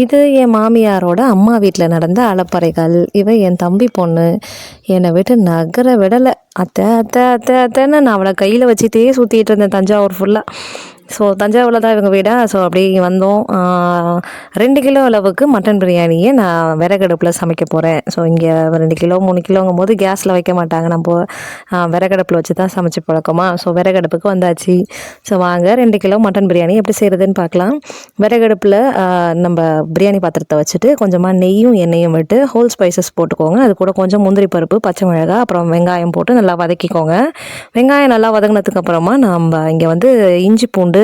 இது என் மாமியாரோட அம்மா வீட்டில் நடந்த அலப்பறைகள். இவ என் தம்பி பொண்ணு. என்னை விட்டு நகர விடலை. அத்தை அத்தை அத்தை அத்தைன்னு நான் அவளை கையில் வச்சுட்டே சுற்றிட்டு இருந்தேன் தஞ்சாவூர் ஃபுல்லாக. ஸோ தஞ்சாவூரில் தான் இவங்க வீடா. ஸோ அப்படியே இங்கே வந்தோம். 2 கிலோ அளவுக்கு மட்டன் பிரியாணியை நான் விறகடுப்பில் சமைக்க போகிறேன். ஸோ இங்கே 2 கிலோ 3 கிலோங்கும் போது கேஸில் வைக்க மாட்டாங்க, நம்ம விறகடுப்பில் வச்சு தான் சமைச்சு பழக்கமா. ஸோ விறகடுப்புக்கு வந்தாச்சு. ஸோ வாங்க 2 கிலோ மட்டன் பிரியாணி எப்படி செய்கிறதுன்னு பார்க்கலாம். விறகடுப்பில் நம்ம பிரியாணி பாத்திரத்தை வச்சுட்டு கொஞ்சமாக நெய்யும் எண்ணெயும் விட்டு ஹோல் ஸ்பைசஸ் போட்டுக்கோங்க. அது கூட கொஞ்சம் முந்திரி பருப்பு, பச்சை மிளகாய், அப்புறம் வெங்காயம் போட்டு நல்லா வதக்கிக்கோங்க. வெங்காயம் நல்லா வதங்கினதுக்கு அப்புறமா நம்ம இங்கே வந்து இஞ்சி பூண்டு,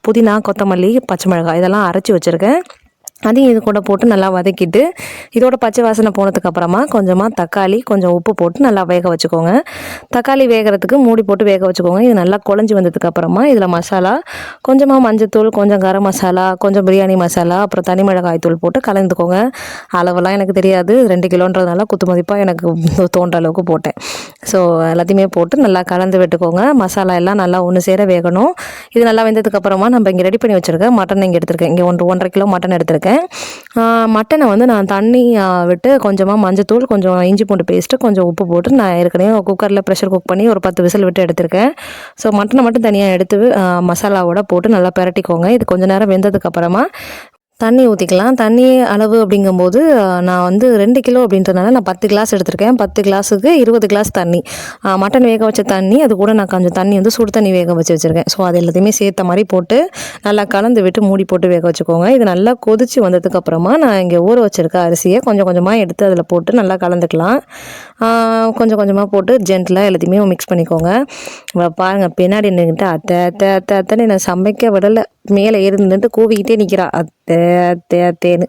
புதினா, கொத்தமல்லி, பச்சை மிளகாய் இதெல்லாம் அரைச்சி வச்சுருக்கேன். அதையும் இது கூட போட்டு நல்லா வதக்கிட்டு இதோட பச்சை வாசனை போனதுக்கப்புறமா கொஞ்சமாக தக்காளி, கொஞ்சம் உப்பு போட்டு நல்லா வேக வச்சுக்கோங்க. தக்காளி வேகிறதுக்கு மூடி போட்டு வேக வச்சுக்கோங்க. இது நல்லா குழஞ்சி வந்ததுக்கப்புறமா இதில் மசாலா, கொஞ்சமாக மஞ்சத்தூள், கொஞ்சம் கரம் மசாலா, கொஞ்சம் பிரியாணி மசாலா, அப்புறம் தனி மிளகாய் தூள் போட்டு கலந்துக்கோங்க. அளவெல்லாம் எனக்கு தெரியாது, 2 கிலோன்றதுனால குத்து மதிப்பாக எனக்கு தோன்ற அளவுக்கு போட்டேன். ஸோ எல்லாத்தையுமே போட்டு நல்லா கலந்து விட்டுக்கோங்க. மசாலா எல்லாம் நல்லா ஒன்று சேர வேகணும். இது நல்லா வெந்ததுக்கப்புறமா நம்ம இங்கே ரெடி பண்ணி வச்சுருக்கேன் மட்டன் இங்கே எடுத்திருக்கேன். இங்கே 1.5 கிலோ மட்டன் எடுத்திருக்கேன். மட்டனை வந்து நான் தண்ணி விட்டு கொஞ்சமாக மஞ்சத்தூள், கொஞ்சம் இஞ்சி பூண்டு பேஸ்ட்டு, கொஞ்சம் உப்பு போட்டு நான் ஏற்கனவே குக்கரில் ப்ரெஷர் குக் பண்ணி ஒரு 10 விசில் விட்டு எடுத்திருக்கேன். ஸோ மட்டனை மட்டும் தனியாக எடுத்து மசாலாவோட போட்டு நல்லா பிரட்டிக்கோங்க. இது கொஞ்சம் நேரம் வெந்ததுக்கப்புறமா தண்ணி ஊற்றிக்கலாம். தண்ணி அளவு அப்படிங்கும்போது நான் வந்து 2 கிலோ அப்படின்றதுனால நான் 10 கிளாஸ் எடுத்திருக்கேன். 10 கிளாஸுக்கு 20 கிளாஸ் தண்ணி. மட்டன் வேக வச்ச தண்ணி, அது கூட நான் கொஞ்சம் தண்ணி வந்து சுடு தண்ணி வேக வச்சுருக்கேன். ஸோ அது எல்லாத்தையுமே சேர்த்த மாதிரி போட்டு நல்லா கலந்து விட்டு மூடி போட்டு வேக வச்சுக்கோங்க. இது நல்லா கொதித்து வந்ததுக்கப்புறமா நான் இங்கே ஊற வச்சுருக்க அரிசியை கொஞ்சம் கொஞ்சமாக எடுத்து அதில் போட்டு நல்லா கலந்துக்கலாம். கொஞ்சம் கொஞ்சமாக போட்டு ஜென்டிலாக எல்லாத்தையுமே மிக்ஸ் பண்ணிக்கோங்க. பாருங்கள், பின்னாடி நின்றுட்டு அத்தை அத்தை அத்தை அத்தைன்னு என்னை சமைக்க விடலை. மேலே இருந்துட்டு கூவிக்கிட்டே நிற்கிறா அத்தை அத்தை அத்தேன்னு.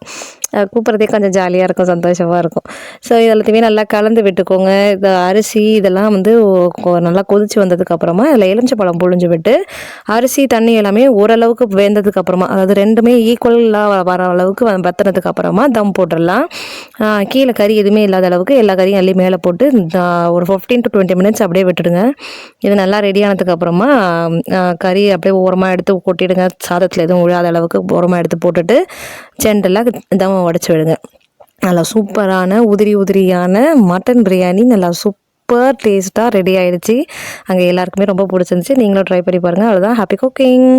கூப்பிட்றதே கொஞ்சம் ஜாலியாக இருக்கும், சந்தோஷமாக இருக்கும். ஸோ இது எல்லாத்தையுமே நல்லா கலந்து விட்டுக்கோங்க. இந்த அரிசி இதெல்லாம் வந்து நல்லா கொதித்து வந்ததுக்கப்புறமா அதில் எலுமிச்சப்பழம் புழிஞ்சு விட்டு அரிசி தண்ணி எல்லாமே ஓரளவுக்கு வெந்ததுக்கப்புறமா, அதாவது ரெண்டுமே ஈக்குவலாக வர அளவுக்கு வத்தினதுக்கப்புறமா தம் போட்டுடலாம். கீழே கறி எதுவுமே இல்லாத அளவுக்கு எல்லா கறியும் அள்ளி மேலே போட்டு ஒரு 15 to 20 மினிட்ஸ் அப்படியே விட்டுடுங்க. இது நல்லா ரெடி ஆனதுக்கப்புறமா கறி அப்படியே ஓரமாக எடுத்து கொட்டிடுங்க. சாதத்தில் எதுவும் விழாத அளவுக்கு ஓரமாக எடுத்து போட்டுட்டு ஜென்டலாக தம் உடச்சி விடுங்க. நல்லா சூப்பரான உதிரி உதிரியான மட்டன் பிரியாணி நல்லா சூப்பர் டேஸ்ட்டாக ரெடி ஆகிடுச்சு. அங்கே எல்லாருக்குமே ரொம்ப பிடிச்சிருந்துச்சி. நீங்களும் ட்ரை பண்ணி பாருங்கள். அவ்வளோதான். Happy cooking.